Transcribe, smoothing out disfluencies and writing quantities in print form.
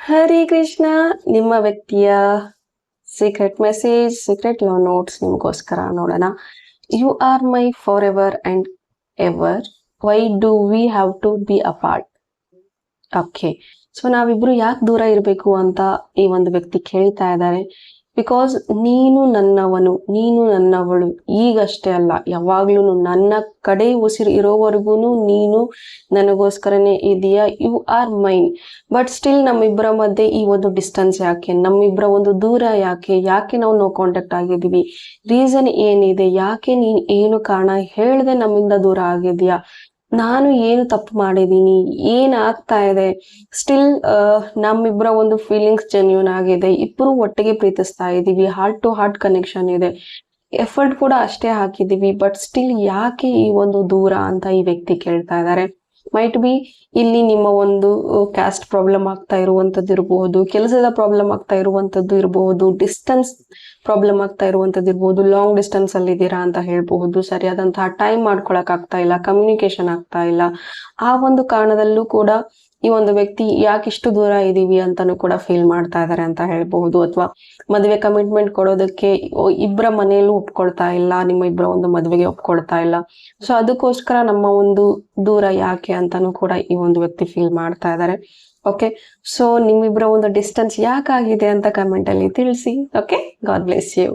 ಹರೇ ಕೃಷ್ಣ. ನಿಮ್ಮ ವ್ಯಕ್ತಿಯ secret message, secret love notes ನಿಮಗೋಸ್ಕರ ನೋಡೋಣ. You are my forever and ever, why do we have to be apart? Okay, so ನಾವಿಬ್ರು ಯಾಕೆ ದೂರ ಇರಬೇಕು ಅಂತ ಈ ಒಂದು ವ್ಯಕ್ತಿ ಕೇಳ್ತಾ ಇದ್ದಾರೆ. ಬಿಕಾಸ್ ನೀನು ನನ್ನವನು, ನೀನು ನನ್ನವಳು, ಈಗಷ್ಟೇ ಅಲ್ಲ ಯಾವಾಗ್ಲೂ ನನ್ನ ಕಡೆ ಉಸಿರು ಇರೋವರೆಗೂ ನೀನು ನನಗೋಸ್ಕರನೇ ಇದೆಯಾ. You are mine. But still ನಮ್ಮಿಬ್ಬರ ಮಧ್ಯೆ ಈ ಒಂದು ಡಿಸ್ಟೆನ್ಸ್ ಯಾಕೆ, ನಮ್ಮಿಬ್ಬರ ಒಂದು ದೂರ ಯಾಕೆ ನಾವು ನೋ ಕಾಂಟ್ಯಾಕ್ಟ್ ಆಗಿದ್ದೀವಿ, ರೀಸನ್ ಏನಿದೆ, ಯಾಕೆ ನೀನ್ ಏನು ಕಾರಣ ಹೇಳ್ದೆ ನಮ್ಮಿಂದ ದೂರ ಆಗಿದ್ಯಾ, ನಾನು ಏನು ತಪ್ಪು ಮಾಡಿದ್ದೀನಿ, ಏನಾಗ್ತಾ ಇದೆ. ಸ್ಟಿಲ್ ನಮ್ಮಿಬ್ಬರ ಒಂದು ಫೀಲಿಂಗ್ಸ್ ಜೆನ್ಯೂನ್ ಆಗಿದೆ, ಇಬ್ಬರು ಒಟ್ಟಿಗೆ ಪ್ರೀತಿಸ್ತಾ ಇದ್ದೀವಿ, ಹಾರ್ಟ್ ಟು ಹಾರ್ಟ್ ಕನೆಕ್ಷನ್ ಇದೆ, ಎಫರ್ಟ್ ಕೂಡ ಅಷ್ಟೇ ಹಾಕಿದ್ದೀವಿ. ಬಟ್ ಸ್ಟಿಲ್ ಯಾಕೆ ಈ ಒಂದು ದೂರ ಅಂತ ಈ ವ್ಯಕ್ತಿ ಕೇಳ್ತಾ ಇದ್ದಾರೆ. ಮೈಟ್ ಬಿ ಇಲ್ಲಿ ನಿಮ್ಮ ಒಂದು ಕ್ಯಾಸ್ಟ್ ಪ್ರಾಬ್ಲಮ್ ಆಗ್ತಾ ಇರುವಂತದ್ದು ಇರಬಹುದು, ಕೆಲಸದ ಪ್ರಾಬ್ಲಮ್ ಆಗ್ತಾ ಇರುವಂತದ್ದು ಇರಬಹುದು, ಡಿಸ್ಟೆನ್ಸ್ ಪ್ರಾಬ್ಲಮ್ ಆಗ್ತಾ ಇರುವಂತದ್ದು ಇರಬಹುದು, ಲಾಂಗ್ ಡಿಸ್ಟೆನ್ಸ್ ಅಲ್ಲಿ ಇದ್ದೀರಾ ಅಂತ ಹೇಳ್ಬಹುದು, ಸರಿಯಾದಂತಹ ಟೈಮ್ ಮಾಡ್ಕೊಳಕ್ ಆಗ್ತಾ ಇಲ್ಲ, ಕಮ್ಯುನಿಕೇಶನ್ ಆಗ್ತಾ ಇಲ್ಲ. ಆ ಒಂದು ಕಾರಣದಲ್ಲೂ ಕೂಡ ಈ ಒಂದು ವ್ಯಕ್ತಿ ಯಾಕಿಷ್ಟು ದೂರ ಇದೀವಿ ಅಂತಾನು ಕೂಡ ಫೀಲ್ ಮಾಡ್ತಾ ಇದಾರೆ ಅಂತ ಹೇಳ್ಬಹುದು. ಅಥವಾ ಮದುವೆ ಕಮಿಟ್ಮೆಂಟ್ ಕೊಡೋದಕ್ಕೆ ಇಬ್ಬರ ಮನೆಯಲ್ಲೂ ಒಪ್ಕೊಳ್ತಾ ಇಲ್ಲ, ನಿಮ್ಮ ಇಬ್ಬರ ಒಂದು ಮದುವೆಗೆ ಒಪ್ಕೊಳ್ತಾ ಇಲ್ಲ. ಸೊ ಅದಕ್ಕೋಸ್ಕರ ನಮ್ಮ ಒಂದು ದೂರ ಯಾಕೆ ಅಂತಾನು ಕೂಡ ಈ ಒಂದು ವ್ಯಕ್ತಿ ಫೀಲ್ ಮಾಡ್ತಾ ಇದ್ದಾರೆ. ಓಕೆ, ಸೊ ನಿಮ್ಮಿಬ್ಬರ ಒಂದು ಡಿಸ್ಟೆನ್ಸ್ ಯಾಕಾಗಿದೆ ಅಂತ ಕಮೆಂಟ್ ಅಲ್ಲಿ ತಿಳಿಸಿ. Okay, God bless you.